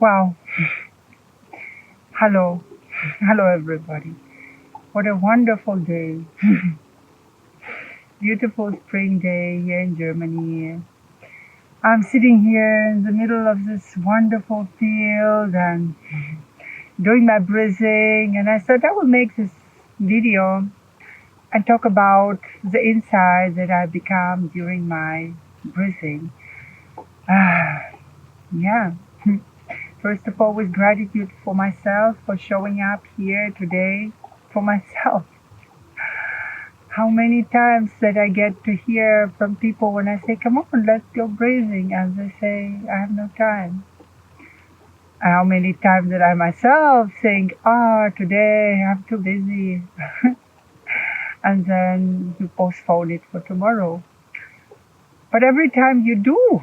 Wow. Hello. Hello, everybody. What a wonderful day. Beautiful spring day here in Germany. I'm sitting here in the middle of this wonderful field and doing my breathing. And I thought I would make this video and talk about the insight that I become during my breathing. Yeah. First of all, with gratitude for myself, for showing up here today for myself. How many times that I get to hear from people when I say, come on, let's go breathing, and they say, I have no time. How many times that I myself think, today I'm too busy. And then you postpone it for tomorrow. But every time you do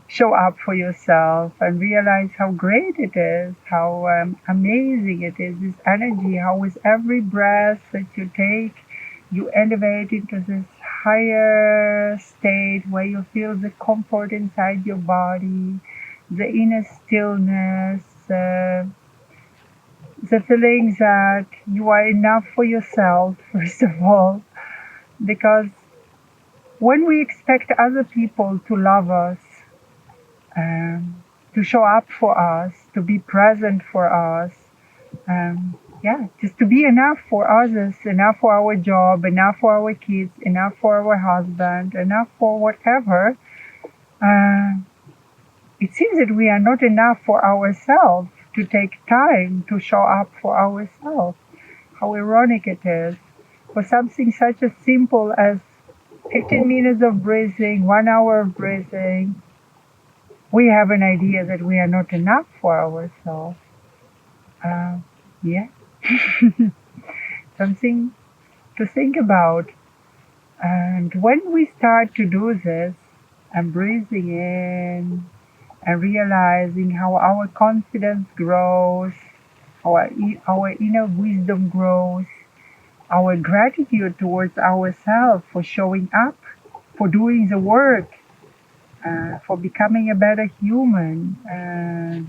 show up for yourself and realize how great it is, how amazing it is, this energy, how with every breath that you take, you elevate into this higher state where you feel the comfort inside your body, the inner stillness, the feeling that you are enough for yourself, first of all, because when we expect other people to love us, to show up for us, to be present for us, just to be enough for others, enough for our job, enough for our kids, enough for our husband, enough for whatever. It seems that we are not enough for ourselves to take time to show up for ourselves. How ironic it is. For something such as simple as 15 minutes of breathing, 1 hour of breathing, we have an idea that we are not enough for ourselves. Yeah. Something to think about. And when we start to do this and breathing in and realizing how our confidence grows, our inner wisdom grows, our gratitude towards ourselves for showing up, for doing the work, for becoming a better human,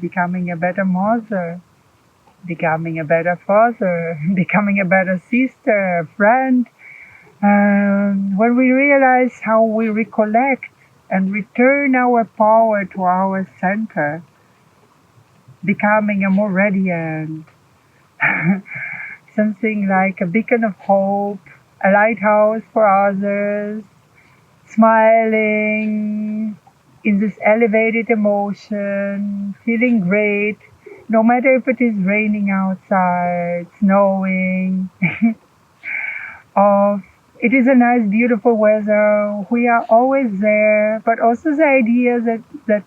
becoming a better mother, becoming a better father, becoming a better sister, friend. When we realize how we recollect and return our power to our center, becoming a more radiant, something like a beacon of hope, a lighthouse for others, smiling in this elevated emotion, feeling great, no matter if it is raining outside, snowing, or it is a nice, beautiful weather. We are always there, but also the idea that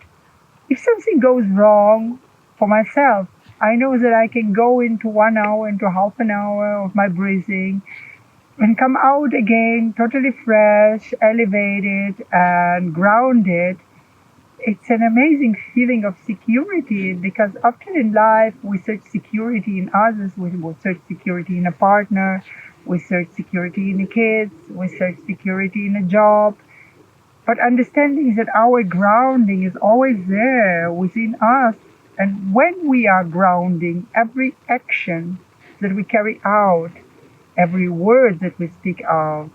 if something goes wrong for myself, I know that I can go into 1 hour, into half an hour of my breathing, and come out again totally fresh, elevated, and grounded. It's an amazing feeling of security, because often in life we search security in others, we search security in a partner, we search security in the kids, we search security in a job. But understanding that our grounding is always there within us. And when we are grounding, every action that we carry out, every word that we speak out,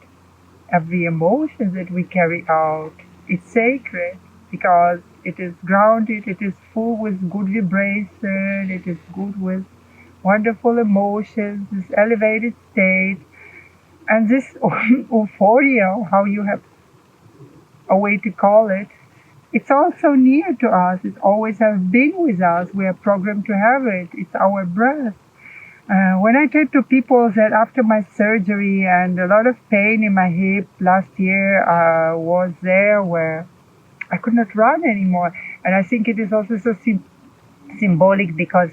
every emotion that we carry out, is sacred, because it is grounded, it is full with good vibration, it is good with wonderful emotions, this elevated state, and this euphoria, how you have a way to call it, it's also near to us. It always has been with us. We are programmed to have it. It's our breath. When I talk to people that after my surgery and a lot of pain in my hip last year was there, where I could not run anymore. And I think it is also so symbolic, because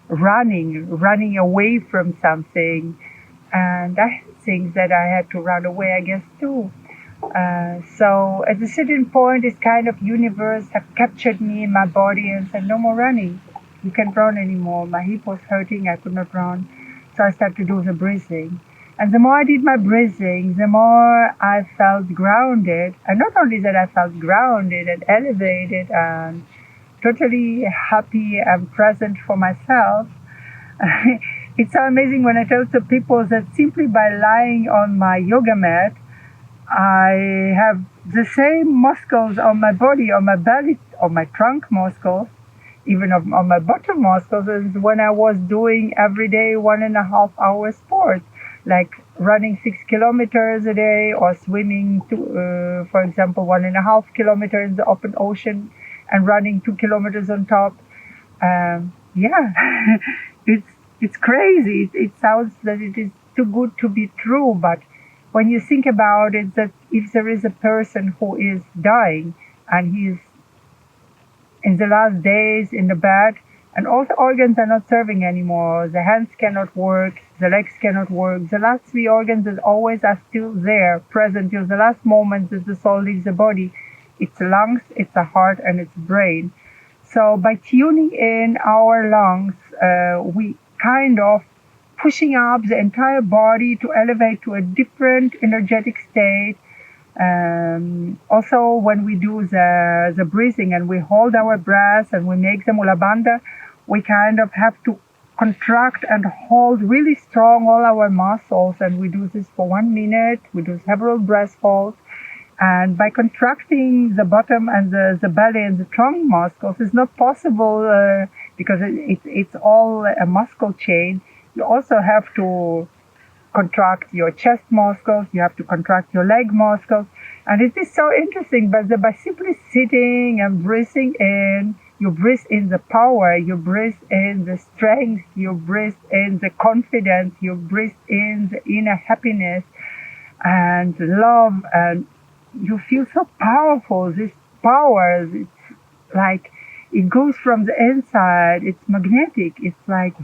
running away from something, and I think that I had to run away, I guess, too. So at a certain point, this kind of universe have captured me in my body and said, no more running. You can't run anymore. My hip was hurting. I could not run. So I started to do the breathing. And the more I did my breathing, the more I felt grounded. And not only that I felt grounded and elevated and totally happy and present for myself. It's so amazing when I tell to people that simply by lying on my yoga mat, I have the same muscles on my body, on my belly, on my trunk muscles, even on my bottom muscles, as when I was doing every day 1.5 hour sport, like running 6 kilometers a day or swimming, for example, 1.5 kilometers in the open ocean and running 2 kilometers on top. Yeah, it's it's crazy. It sounds that it is too good to be true, but when you think about it, that if there is a person who is dying and he is in the last days in the bed, and all the organs are not serving anymore, the hands cannot work, the legs cannot work, the last three organs that always are still there, present till the last moment that the soul leaves the body. It's the lungs, it's the heart, and it's brain. So by tuning in our lungs, we kind of pushing up the entire body to elevate to a different energetic state. Also, when we do the breathing and we hold our breath and we make the mula bandha, we kind of have to contract and hold really strong all our muscles. And we do this for 1 minute. We do several breath holds. And by contracting the bottom and the belly and the trunk muscles, it's not possible because it's all a muscle chain. You also have to contract your chest muscles, you have to contract your leg muscles. And it is so interesting, but by simply sitting and breathing in, you breathe in the power, you breathe in the strength, you breathe in the confidence, you breathe in the inner happiness and love, and you feel so powerful. This power, it's like it goes from the inside. It's magnetic. It's like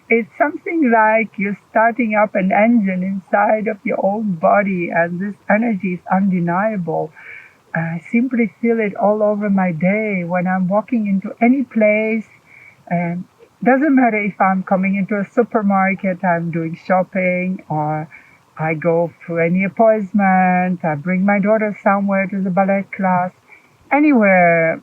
it's something like you're starting up an engine inside of your own body, and this energy is undeniable. I simply feel it all over my day when I'm walking into any place. And doesn't matter if I'm coming into a supermarket, I'm doing shopping, or I go to any appointment, I bring my daughter somewhere to the ballet class, anywhere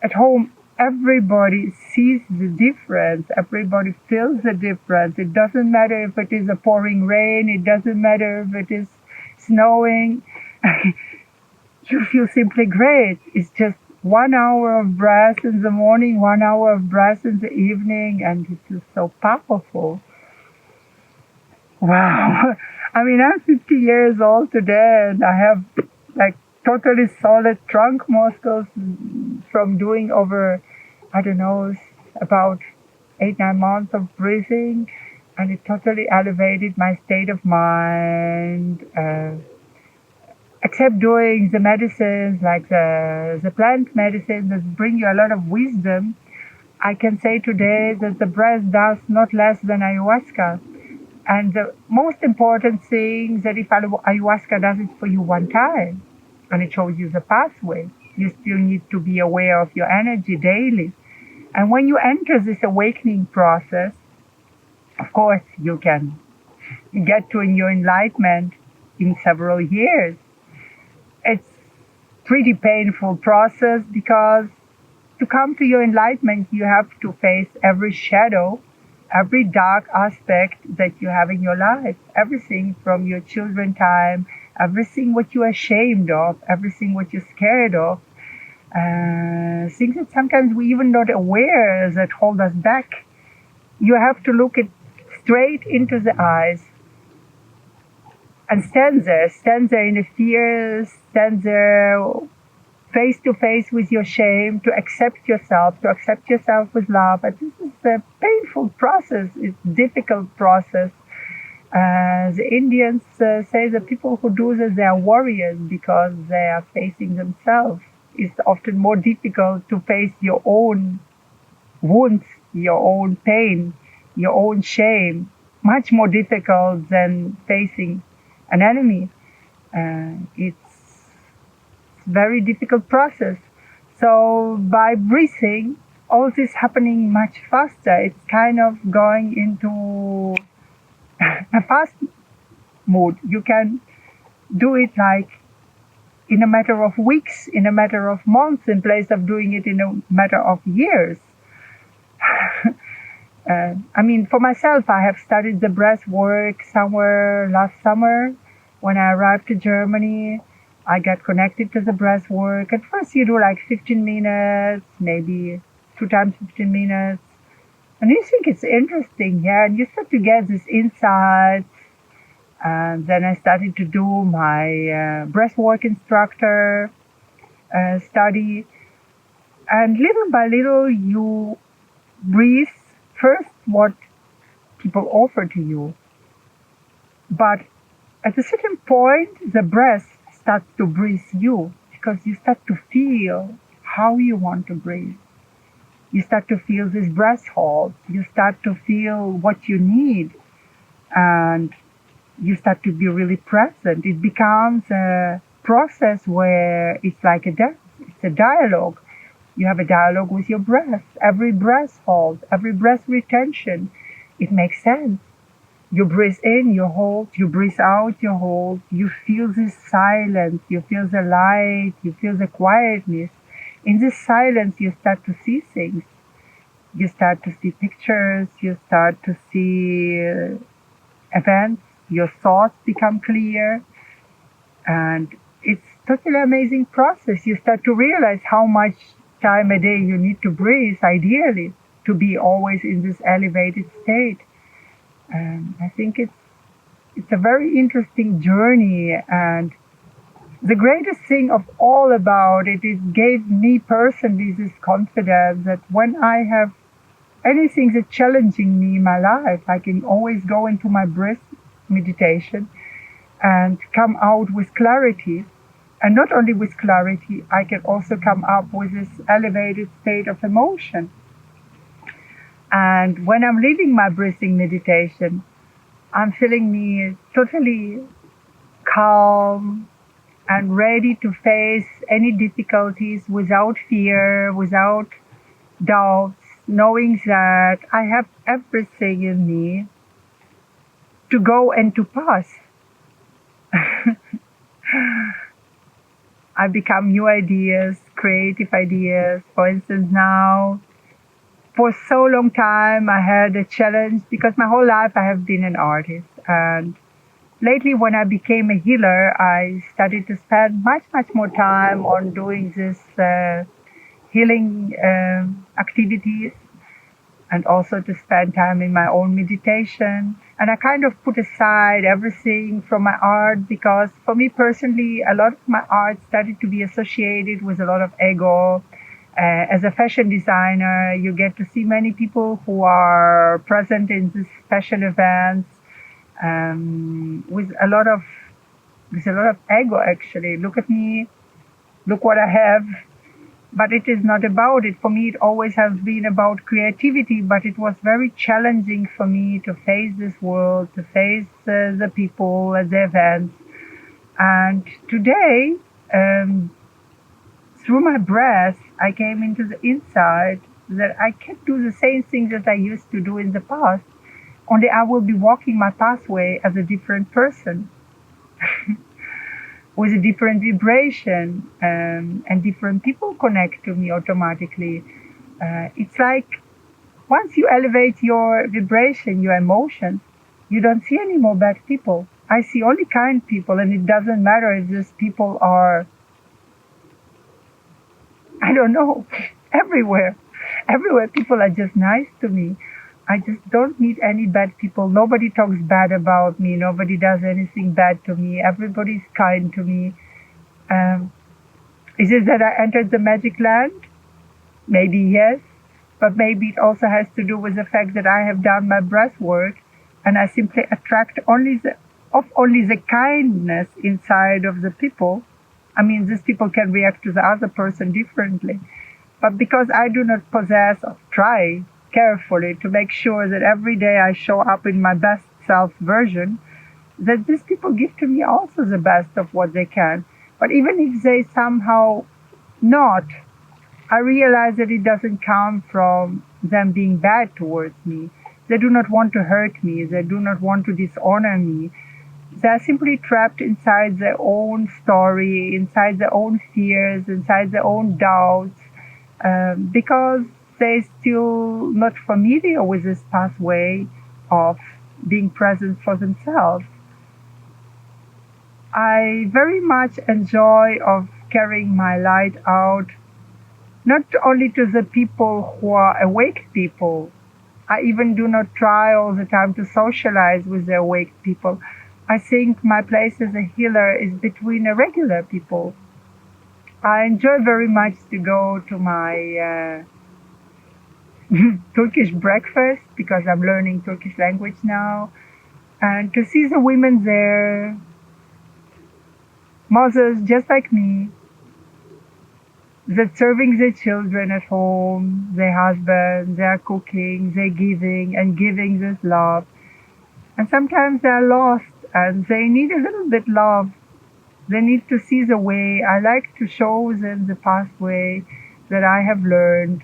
at home, everybody sees the difference. Everybody feels the difference. It doesn't matter if it is a pouring rain. It doesn't matter if it is snowing. You feel simply great. It's just 1 hour of breath in the morning, 1 hour of breath in the evening, and it feels so powerful. Wow. I mean, I'm 50 years old today, and I have like totally solid trunk muscles from doing over, I don't know, about 8-9 months of breathing, and it totally elevated my state of mind. Except doing the medicines, like the plant medicines that bring you a lot of wisdom, I can say today that the breath does not less than ayahuasca. And the most important thing that if ayahuasca does it for you one time, and it shows you the pathway, you still need to be aware of your energy daily. And when you enter this awakening process, of course, you can get to your enlightenment in several years. It's pretty painful process because to come to your enlightenment, you have to face every shadow, every dark aspect that you have in your life, everything from your children time, everything what you're ashamed of, everything what you're scared of, things that sometimes we even not aware that hold us back. You have to look it straight into the eyes and stand there in the fear, stand there face to face with your shame, to accept yourself with love. And this is a painful process. It's a difficult process. The Indians say that people who do this, they are warriors because they are facing themselves. It's often more difficult to face your own wounds, your own pain, your own shame. Much more difficult than facing an enemy. It's very difficult process. So by breathing, all this happening much faster. It's kind of going into a fast mood. You can do it like in a matter of weeks, in a matter of months, in place of doing it in a matter of years. I mean, for myself, I have studied the breath work somewhere last summer. When I arrived to Germany, I got connected to the breath work. At first, you do like 15 minutes, maybe 2 times 15 minutes. And you think it's interesting, yeah, and you start to get these insights. And then I started to do my breathwork instructor study. And little by little, you breathe first what people offer to you. But at a certain point, the breath starts to breathe you, because you start to feel how you want to breathe. You start to feel this breath hold. You start to feel what you need. And you start to be really present. It becomes a process where it's like a dance. It's a dialogue. You have a dialogue with your breath. Every breath hold, every breath retention, it makes sense. You breathe in, you hold. You breathe out, you hold. You feel this silence. You feel the light. You feel the quietness. In this silence, you start to see things. You start to see pictures. You start to see events. Your thoughts become clear. And it's totally amazing process. You start to realize how much time a day you need to breathe, ideally, to be always in this elevated state. I think it's a very interesting journey, and the greatest thing of all about it, it gave me personally this confidence that when I have anything that's challenging me in my life, I can always go into my breath meditation and come out with clarity. And not only with clarity, I can also come up with this elevated state of emotion. And when I'm leaving my breathing meditation, I'm feeling me totally calm and ready to face any difficulties without fear, without doubts, knowing that I have everything in me to go and to pass. I become new ideas, creative ideas. For instance, now, for so long time, I had a challenge because my whole life I have been an artist. And lately, when I became a healer, I started to spend much, much more time on doing this healing activities, and also to spend time in my own meditation. And I kind of put aside everything from my art, because for me personally, a lot of my art started to be associated with a lot of ego. As a fashion designer, you get to see many people who are present in these fashion events with a lot of ego, actually. Look at me, look what I have. But it is not about it. For me, it always has been about creativity, but it was very challenging for me to face this world, to face the people at the events. And today, through my breath, I came into the insight that I can do the same things that I used to do in the past, only I will be walking my pathway as a different person. With a different vibration, and different people connect to me automatically. It's like once you elevate your vibration, your emotions, you don't see any more bad people. I see only kind people, and it doesn't matter if these people are, I don't know, everywhere. Everywhere people are just nice to me. I just don't meet any bad people. Nobody talks bad about me. Nobody does anything bad to me. Everybody's kind to me. Is it that I entered the magic land? Maybe yes. But maybe it also has to do with the fact that I have done my breath work, and I simply attract only the kindness inside of the people. I mean, these people can react to the other person differently. But because I do not possess or try carefully to make sure that every day I show up in my best self version, that these people give to me also the best of what they can. But even if they somehow not, I realize that it doesn't come from them being bad towards me. They do not want to hurt me. They do not want to dishonor me. They're simply trapped inside their own story, inside their own fears, inside their own doubts, because they're still not familiar with this pathway of being present for themselves. I very much enjoy of carrying my light out, not only to the people who are awake people. I even do not try all the time to socialize with the awake people. I think my place as a healer is between the regular people. I enjoy very much to go to my Turkish breakfast because I'm learning Turkish language now, and to see the women there, mothers just like me, that serving their children at home, their husbands, they're cooking, they're giving and giving this love. And sometimes they're lost and they need a little bit love. They need to see the way. I like to show them the pathway that I have learned.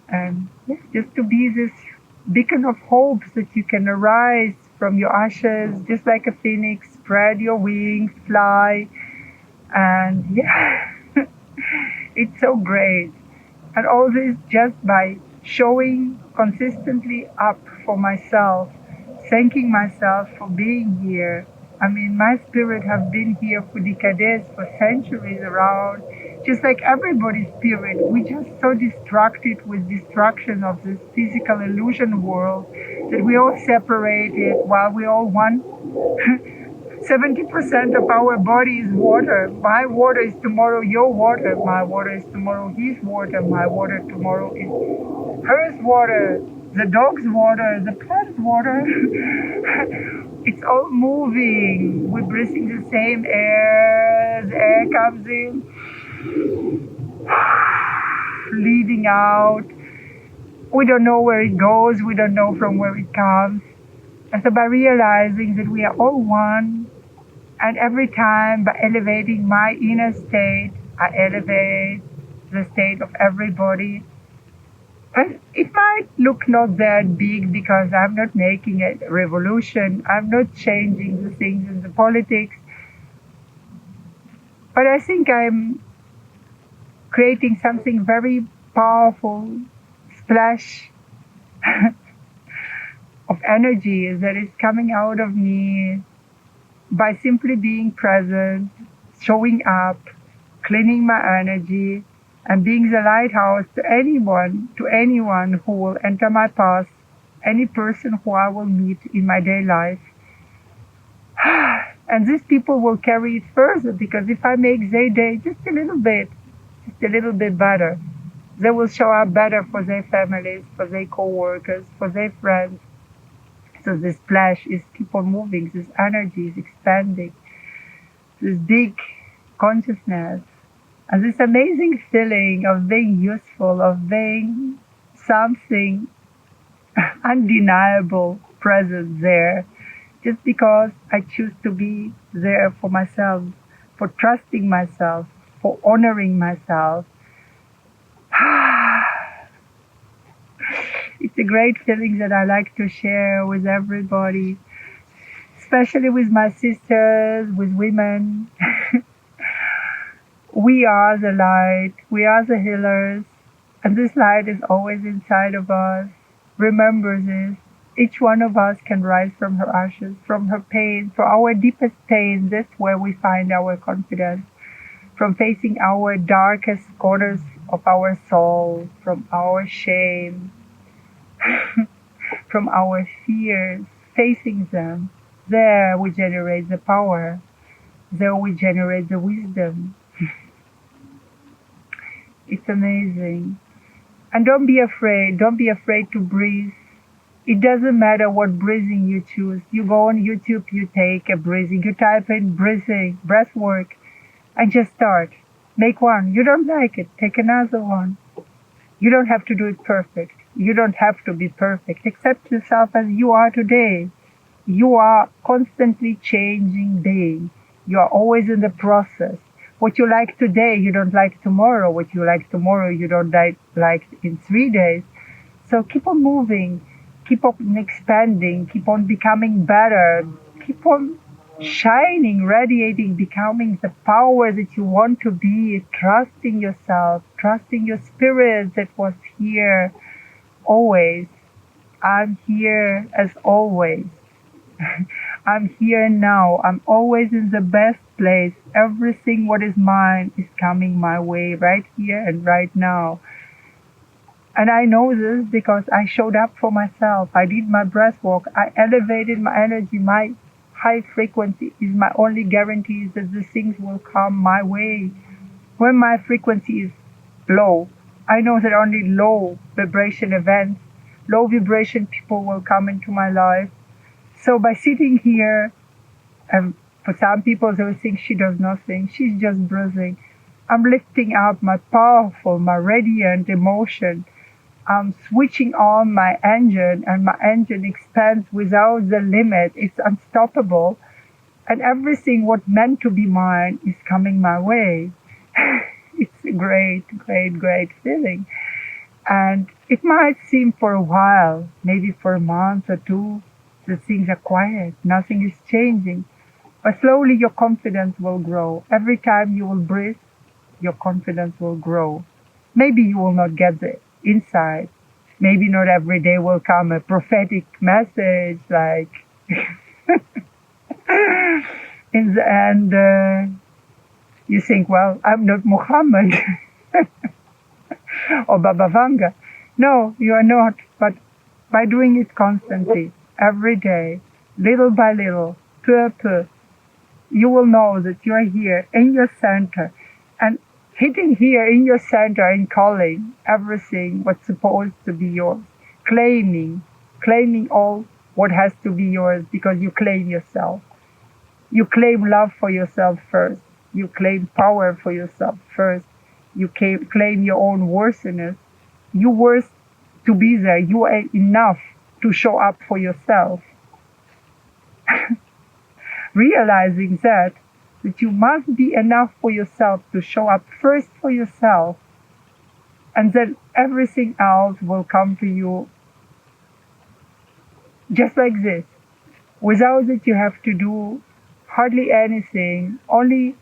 And yes, just to be this beacon of hope that you can arise from your ashes, just like a phoenix, spread your wings, fly. And yeah, it's so great. And all this just by showing consistently up for myself, thanking myself for being here. I mean, my spirit have been here for decades, for centuries around, just like everybody's spirit. We're just so distracted with distraction of this physical illusion world that we all separated while we all one. 70% of our body is water. My water is tomorrow your water. My water is tomorrow his water. My water tomorrow is hers water. The dog's water. The plant's water. It's all moving. We're breathing the same air. The air comes in, leaving out. We don't know where it goes. We don't know from where it comes. And so by realizing that we are all one, and every time by elevating my inner state, I elevate the state of everybody. And it might look not that big because I'm not making a revolution. I'm not changing the things in the politics. But I think I'm creating something very powerful, splash of energy that is coming out of me by simply being present, showing up, cleaning my energy, and being the lighthouse to anyone who will enter my path, any person who I will meet in my day life. And these people will carry it further because if I make their day just a little bit better, they will show up better for their families, for their co-workers, for their friends. So this splash is keep on moving, this energy is expanding, this big consciousness, and this amazing feeling of being useful, of being something undeniable present there, just because I choose to be there for myself, for trusting myself, for honoring myself. It's a great feeling that I like to share with everybody, especially with my sisters, with women. We are the light, we are the healers, and this light is always inside of us. Remember this. Each one of us can rise from her ashes, from her pain, from our deepest pain. That's where we find our confidence. From facing our darkest corners of our soul, from our shame, from our fears, facing them. There we generate the power. There we generate the wisdom. It's amazing. And don't be afraid. Don't be afraid to breathe. It doesn't matter what breathing you choose. You go on YouTube, you take a breathing, you type in breathing, breathwork, and just start. Make one. You don't like it, take another one. You don't have to do it perfect. You don't have to be perfect. Accept yourself as you are today. You are constantly changing being. You are always in the process. What you like today, you don't like tomorrow. What you like tomorrow, you don't like in 3 days. So keep on moving. Keep on expanding. Keep on becoming better. Keep on shining, radiating, becoming the power that you want to be, trusting yourself, trusting your spirit that was here always. I'm here as always. I'm here now. I'm always in the best place. Everything what is mine is coming my way right here and right now. And I know this because I showed up for myself. I did my breath work. I elevated my energy. My high frequency is my only guarantee that the things will come my way. When my frequency is low, I know that only low vibration events, low vibration people will come into my life. So by sitting here, and for some people they will think she does nothing, she's just breathing. I'm lifting up my powerful, my radiant emotion. I'm switching on my engine, and my engine expands without the limit. It's unstoppable. And everything what meant to be mine is coming my way. It's a great, great, great feeling. And it might seem for a while, maybe for a month or two, that things are quiet, nothing is changing. But slowly your confidence will grow. Every time you will breathe, your confidence will grow. Maybe you will not get the insight. Maybe not every day will come a prophetic message like in the end you think, well, I'm not Muhammad or Baba Vanga. No, you are not. But by doing it constantly, every day, little by little, peu à peu, you will know that you are here in your center, and hitting here in your center and calling everything what's supposed to be yours, claiming all what has to be yours because you claim yourself. You claim love for yourself first. You claim power for yourself first. You claim your own worthiness. You worth to be there. You are enough to show up for yourself. Realizing that you must be enough for yourself to show up first for yourself, and then everything else will come to you just like this, without that you have to do hardly anything, only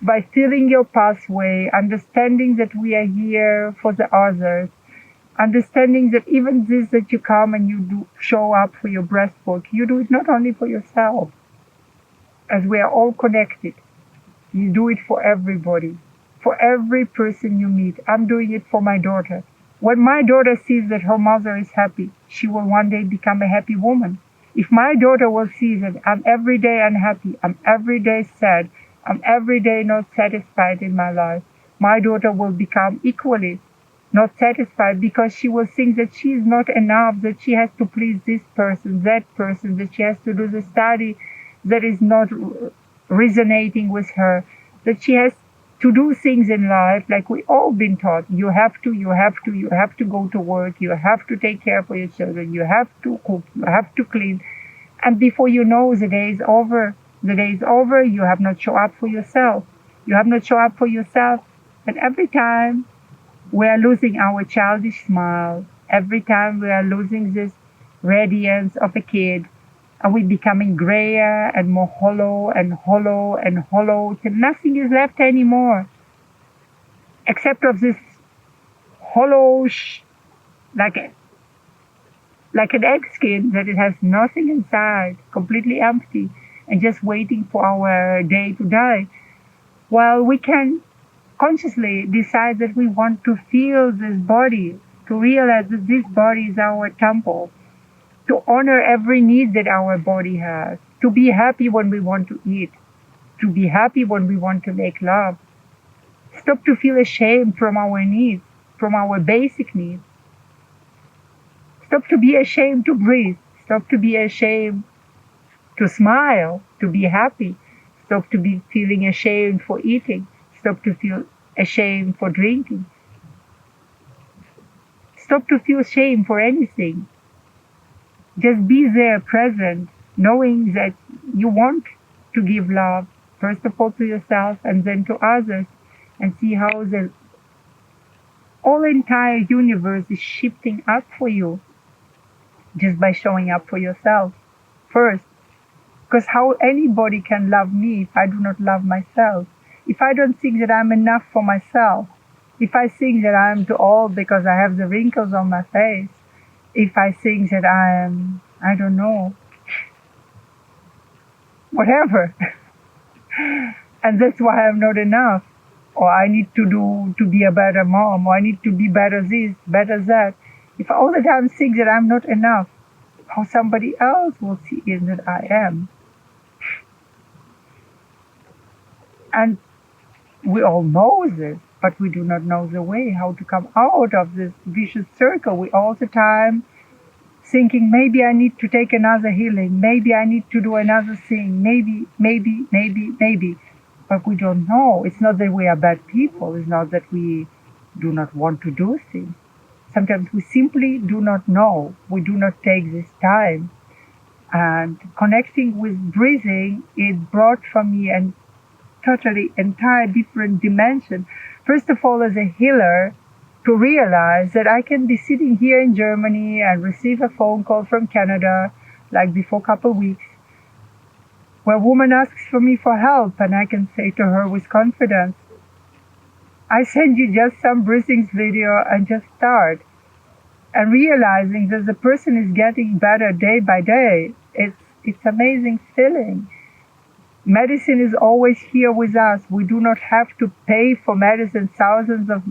by feeling your pathway, understanding that we are here for the others, understanding that even this that you come and you do show up for your breathwork, you do it not only for yourself, as we are all connected. You do it for everybody, for every person you meet. I'm doing it for my daughter. When my daughter sees that her mother is happy, she will one day become a happy woman. If my daughter will see that I'm every day unhappy, I'm every day sad, I'm every day not satisfied in my life, my daughter will become equally not satisfied, because she will think that she is not enough, that she has to please this person, that person, that she has to do the study that is not resonating with her, that she has to do things in life like we all been taught. You have to go to work, you have to take care for your children, you have to cook, you have to clean. And before you know, the day is over. The day is over, you have not shown up for yourself. You have not shown up for yourself. And every time we are losing our childish smile, every time we are losing this radiance of a kid, and we're becoming grayer and more hollow and hollow and hollow till nothing is left anymore except of this hollow like like an egg skin that it has nothing inside, completely empty, and just waiting for our day to die. While we can consciously decide that we want to feel this body, to realize that this body is our temple, to honor every need that our body has, to be happy when we want to eat, to be happy when we want to make love. Stop to feel ashamed from our needs, from our basic needs. Stop to be ashamed to breathe. Stop to be ashamed to smile, to be happy. Stop to be feeling ashamed for eating. Stop to feel ashamed for drinking. Stop to feel shame for anything. Just be there present, knowing that you want to give love, first of all to yourself and then to others, and see how the whole entire universe is shifting up for you just by showing up for yourself first. Because how anybody can love me if I do not love myself? If I don't think that I'm enough for myself, if I think that I'm too old because I have the wrinkles on my face, if I think that I am, I don't know, whatever, and that's why I'm not enough, or I need to be a better mom, or I need to be better this, better that. If I all the time think that I'm not enough, how somebody else will see it that I am. And we all know this, but we do not know the way how to come out of this vicious circle. We all the time thinking, maybe I need to take another healing, maybe I need to do another thing, maybe. But we don't know. It's not that we are bad people. It's not that we do not want to do things. Sometimes we simply do not know. We do not take this time. And connecting with breathing, it brought for me a totally entire different dimension. First of all, as a healer, to realize that I can be sitting here in Germany and receive a phone call from Canada, like before a couple of weeks, where a woman asks for me for help, and I can say to her with confidence, I send you just some breathing video and just start. And realizing that the person is getting better day by day, it's amazing feeling. Medicine is always here with us. We do not have to pay for medicine thousands of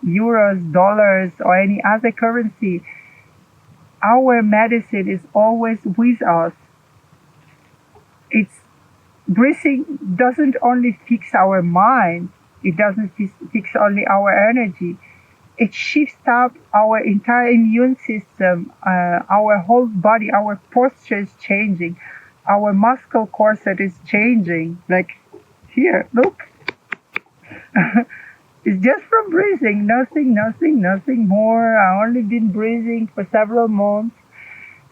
euros, dollars, or any other currency. Our medicine is always with us. It's breathing doesn't only fix our mind, it doesn't fix only our energy. It shifts up our entire immune system, our whole body, our posture is changing, our muscle corset is changing. Like here, look. It's just from breathing, nothing more. I only been breathing for several months.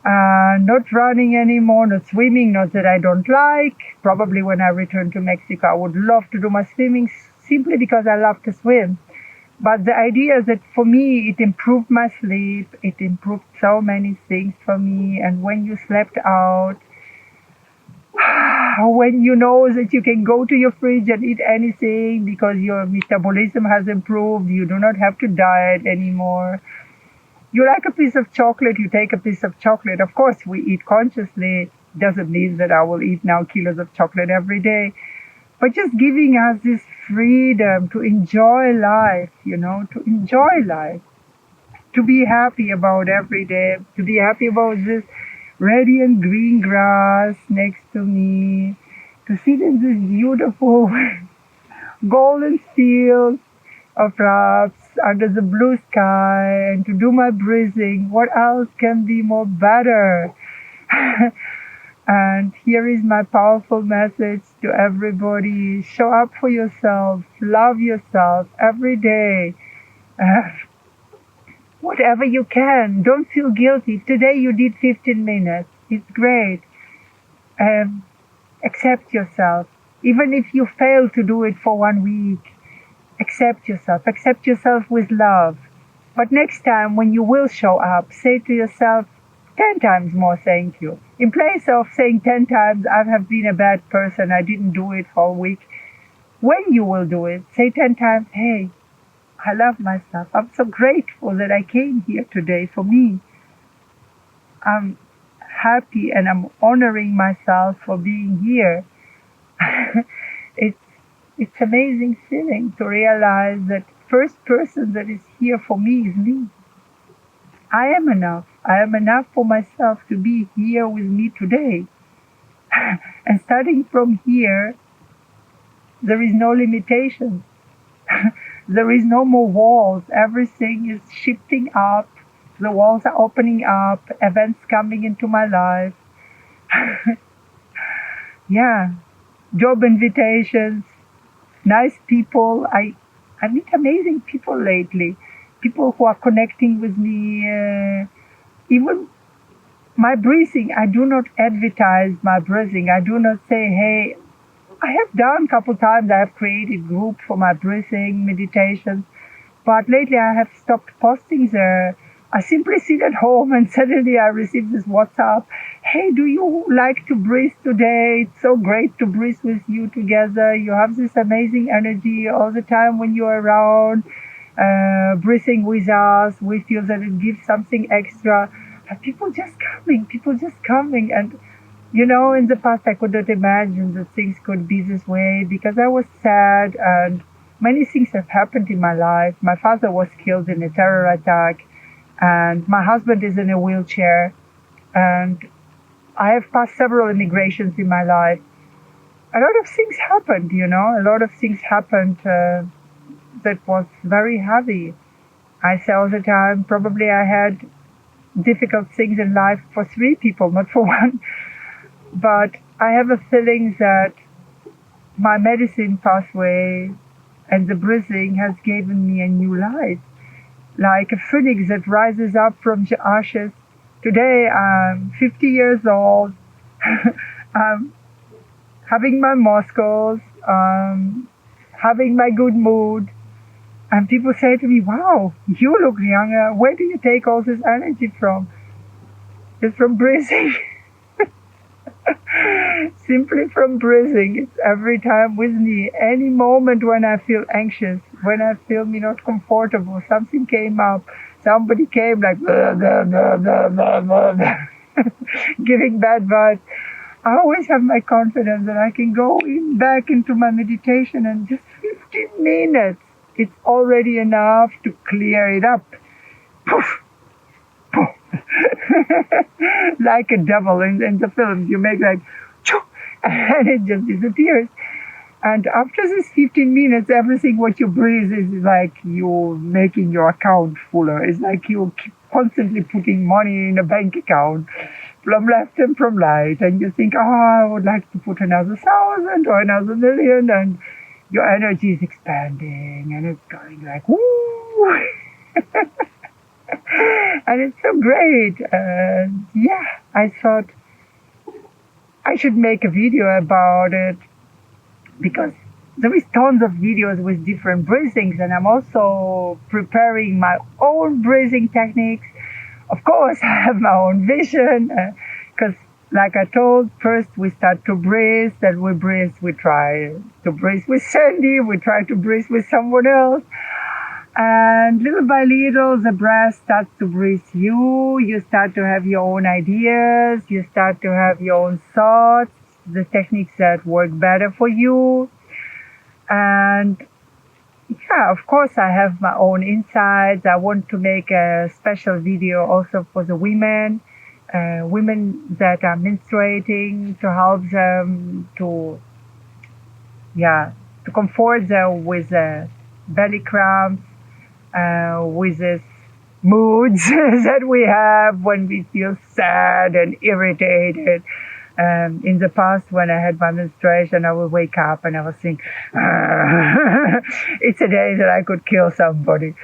Not running anymore, not swimming, not that I don't like. Probably when I return to Mexico, I would love to do my swimming simply because I love to swim. But the idea is that for me, it improved my sleep. It improved so many things for me. And when you slept out, when you know that you can go to your fridge and eat anything because your metabolism has improved, you do not have to diet anymore. You like a piece of chocolate, you take a piece of chocolate. Of course, we eat consciously. Doesn't mean that I will eat now kilos of chocolate every day. But just giving us this freedom to enjoy life, to enjoy life. To be happy about every day. To be happy about this radiant green grass next to me. To sit in this beautiful golden field of wraps under the blue sky and to do my breathing. What else can be more better? And here is my powerful message to everybody. Show up for yourself. Love yourself every day. Whatever you can. Don't feel guilty. Today you did 15 minutes. It's great. Accept yourself. Even if you fail to do it for 1 week, accept yourself. Accept yourself with love. But next time when you will show up, say to yourself 10 times more thank you. In place of saying 10 times, I have been a bad person, I didn't do it for a week. When you will do it, say 10 times, hey, I love myself. I'm so grateful that I came here today for me. I'm happy and I'm honoring myself for being here. It's amazing feeling to realize that first person that is here for me is me. I am enough. I am enough for myself to be here with me today. And starting from here, there is no limitation. There is no more walls. Everything is shifting up. The walls are opening up. Events coming into my life. Yeah. Job invitations. Nice people. I meet amazing people lately. People who are connecting with me. Even my breathing, I do not advertise my breathing. I do not say, hey, I have done a couple times. I have created group for my breathing meditations. But lately I have stopped posting there. I simply sit at home and suddenly I receive this WhatsApp. hey, do you like to breathe today? It's so great to breathe with you together. You have this amazing energy all the time when you're around, breathing with us. We feel that it gives something extra. And people just coming. And, in the past, I could not imagine that things could be this way because I was sad and many things have happened in my life. My father was killed in a terror attack, and my husband is in a wheelchair. And I have passed several immigrations in my life. A lot of things happened, a lot of things happened that was very heavy. I say all the time, probably I had difficult things in life for 3 people, not for one. But I have a feeling that my medicine pathway and the breathing has given me a new life, like a phoenix that rises up from the ashes. Today I'm 50 years old. I'm having my muscles, having my good mood. And people say to me, wow, you look younger. Where do you take all this energy from? It's from breathing. Simply from breathing. It's every time with me. Any moment when I feel anxious, when I feel me not comfortable, something came up. Somebody came like, blah, blah, blah, blah, blah, blah, blah, giving bad vibes. I always have my confidence that I can go back into my meditation and just 15 minutes. It's already enough to clear it up. Poof, poof. Like a devil in the films. You make like, choo, and it just disappears. And after this 15 minutes, everything what you breathe is like you're making your account fuller. It's like you keep constantly putting money in a bank account from left and from right. And you think, I would like to put another 1,000 or another million. And your energy is expanding and it's going like, woo! And it's so great. Yeah, I thought I should make a video about it because there is tons of videos with different breathings, and I'm also preparing my own breathing techniques. Of course, I have my own vision because like I told, first we start to breathe, then we breathe, we try to breathe with Sandy, we try to breathe with someone else. And little by little, the breath starts to breathe you. You start to have your own ideas. You start to have your own thoughts, the techniques that work better for you. And yeah, of course, I have my own insights. I want to make a special video also for the women, women that are menstruating, to help them to comfort them with belly cramps, with this moods that we have when we feel sad and irritated. In the past, when I had my menstruation, I would wake up and I would think, it's a day that I could kill somebody.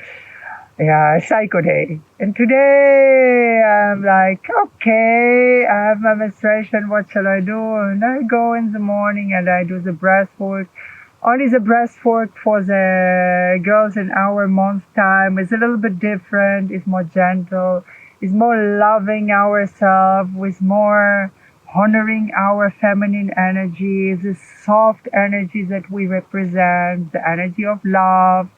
Yeah, a psycho day. And today, I'm like, okay, I have my menstruation, what shall I do? And I go in the morning and I do the breath work. Only the breathwork for the girls in our month time is a little bit different, is more gentle, is more loving ourselves, with more honoring our feminine energy, the soft energy that we represent, the energy of love.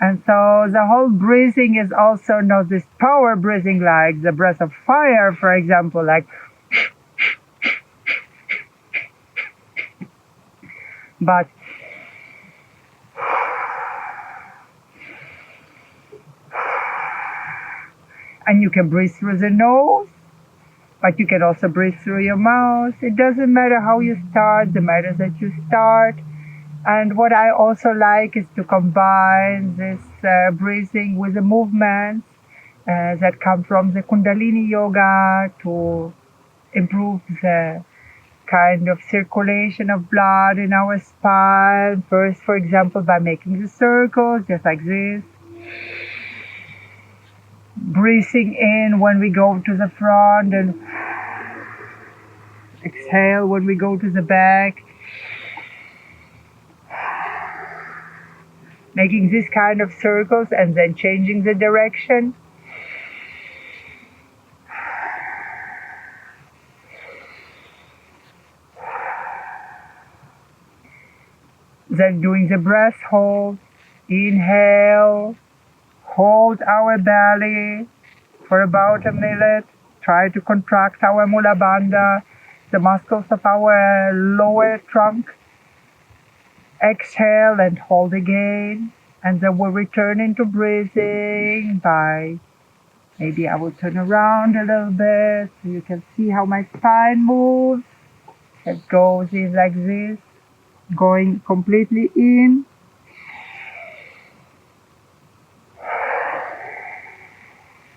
And so the whole breathing is also not this power breathing like the breath of fire, for example, like, but and you can breathe through the nose, but you can also breathe through your mouth. It doesn't matter how you start, the matter that you start. And what I also like is to combine this breathing with the movements that come from the Kundalini yoga to improve the kind of circulation of blood in our spine. First, for example, by making the circles, just like this. Breathing in when we go to the front and exhale when we go to the back. Making this kind of circles and then changing the direction. Then doing the breath hold. Inhale, hold our belly for about a minute. Try to contract our mula bandha, the muscles of our lower trunk. Exhale and hold again. And then we'll return into breathing by, maybe I will turn around a little bit so you can see how my spine moves. It goes in like this, going completely in.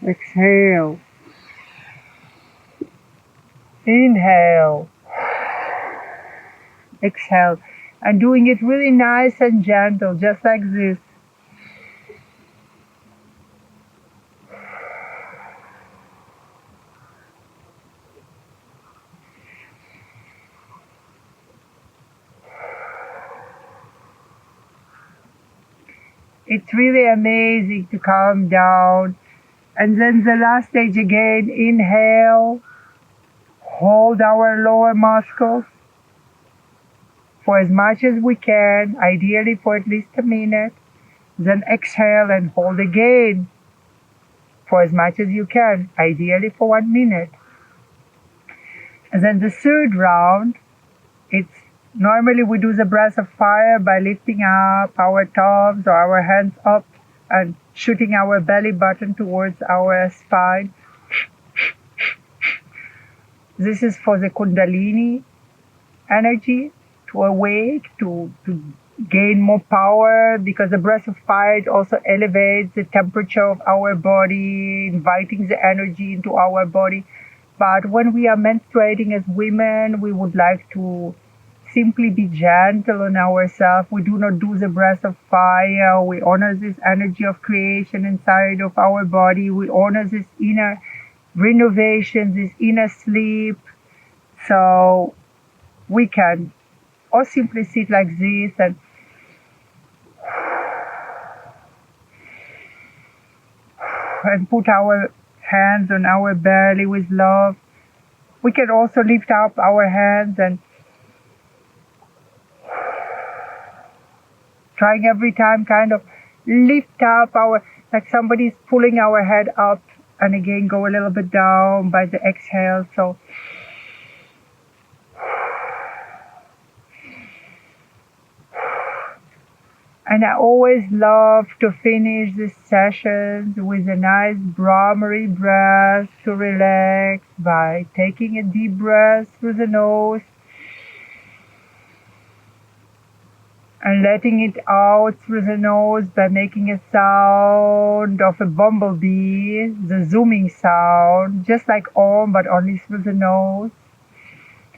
Exhale. Inhale. Exhale. And doing it really nice and gentle, just like this. It's really amazing to calm down. And then the last stage again, inhale, hold our lower muscles for as much as we can, ideally for at least a minute. Then exhale and hold again for as much as you can, ideally for 1 minute. And then the third round, it's normally we do the breath of fire by lifting up our thumbs or our hands up and shooting our belly button towards our spine. This is for the Kundalini energy, to awake, to gain more power, because the breath of fire also elevates the temperature of our body, inviting the energy into our body. But when we are menstruating as women, we would like to simply be gentle on ourselves. We do not do the breath of fire. We honor this energy of creation inside of our body. We honor this inner renovation, this inner sleep. So we can or simply sit like this and put our hands on our belly with love. We can also lift up our hands and trying every time kind of lift up our, like somebody's pulling our head up, and again go a little bit down by the exhale. So and I always love to finish these sessions with a nice Brahmari breath to relax by taking a deep breath through the nose and letting it out through the nose by making a sound of a bumblebee, the zooming sound, just like Om, but only through the nose,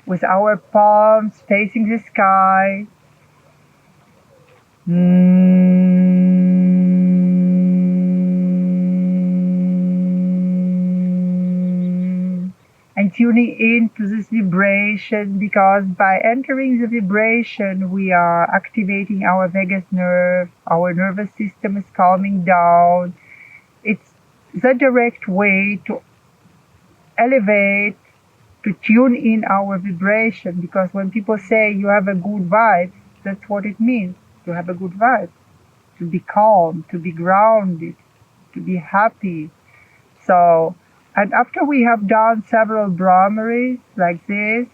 with our palms facing the sky. And tuning into this vibration, because by entering the vibration we are activating our vagus nerve, our nervous system is calming down. It's the direct way to elevate, to tune in our vibration, because when people say you have a good vibe, that's what it means, to have a good vibe, to be calm, to be grounded, to be happy. So, and after we have done several Brahmaris like this,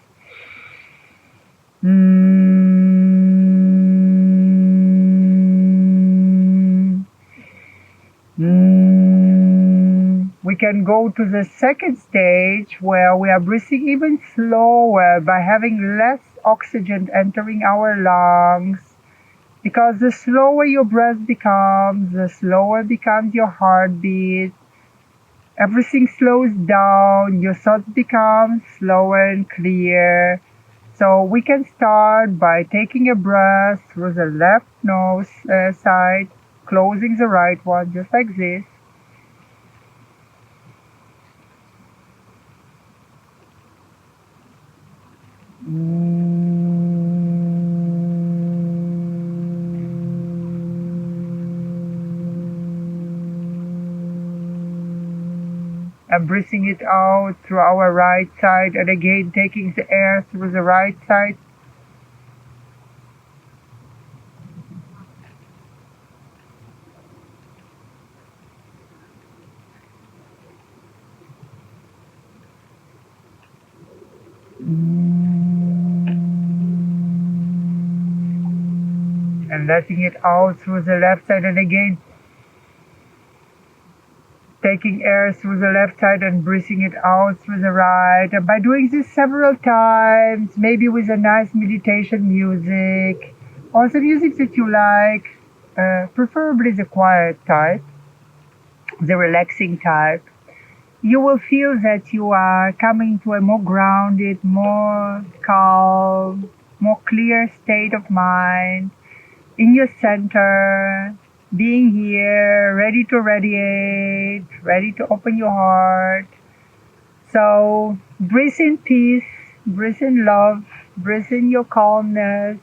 we can go to the second stage where we are breathing even slower by having less oxygen entering our lungs. Because the slower your breath becomes, the slower becomes your heartbeat. Everything slows down, your thoughts become slower and clear. So we can start by taking a breath through the left nose side, closing the right one, just like this. And breathing it out through our right side, and again taking the air through the right side. And letting it out through the left side, and again taking air through the left side and breathing it out through the right. And by doing this several times, maybe with a nice meditation music or the music that you like, preferably the quiet type, the relaxing type, you will feel that you are coming to a more grounded, more calm, more clear state of mind in your center, being here, ready to radiate, ready to open your heart. So breathe in peace, breathe in love, breathe in your calmness.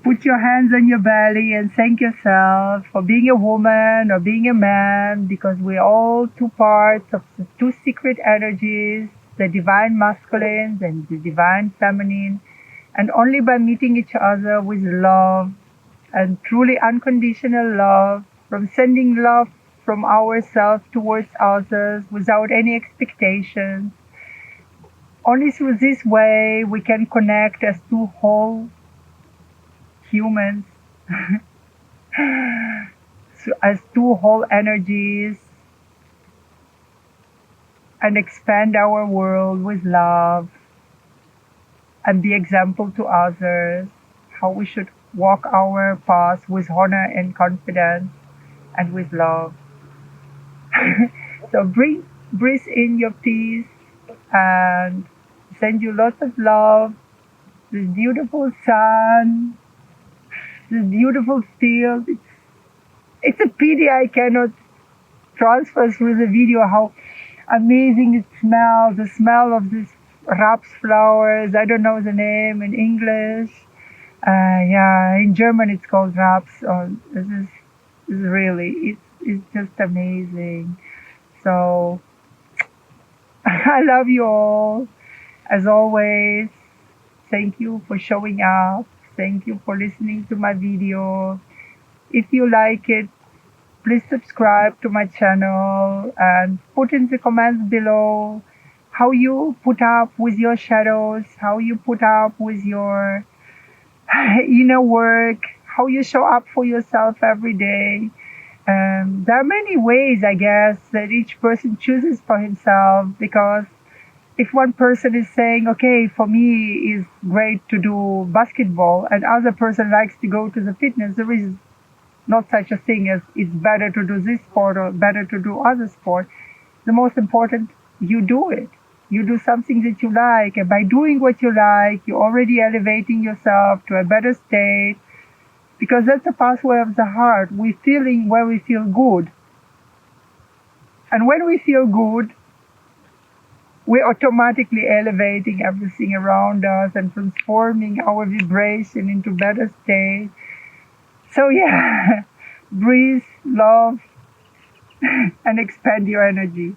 Put your hands on your belly and thank yourself for being a woman or being a man, because we're all two parts of the two secret energies, the divine masculine and the divine feminine. And only by meeting each other with love and truly unconditional love, from sending love from ourselves towards others without any expectations, only through this way we can connect as two whole humans, so as two whole energies, and expand our world with love and be example to others, how we should walk our path with honor and confidence and with love. So breathe in your peace and send you lots of love, this beautiful sun, this beautiful field. It's a pity I cannot transfer through the video how amazing it smells, the smell of this raps flowers. I don't know the name in English. Yeah, in German it's called raps. This is really, it's just amazing. So I love you all. As always, thank you for showing up. Thank you for listening to my video. If you like it, please subscribe to my channel and put in the comments below how you put up with your shadows, how you put up with your inner work, how you show up for yourself every day. There are many ways, I guess, that each person chooses for himself, because if one person is saying, okay, for me it's great to do basketball, and other person likes to go to the fitness, there is not such a thing as it's better to do this sport or better to do other sport. The most important, you do it. You do something that you like, and by doing what you like, you're already elevating yourself to a better state, because that's the pathway of the heart. We're feeling where we feel good. And when we feel good, we're automatically elevating everything around us and transforming our vibration into better state. So yeah, breathe, love, and expand your energy.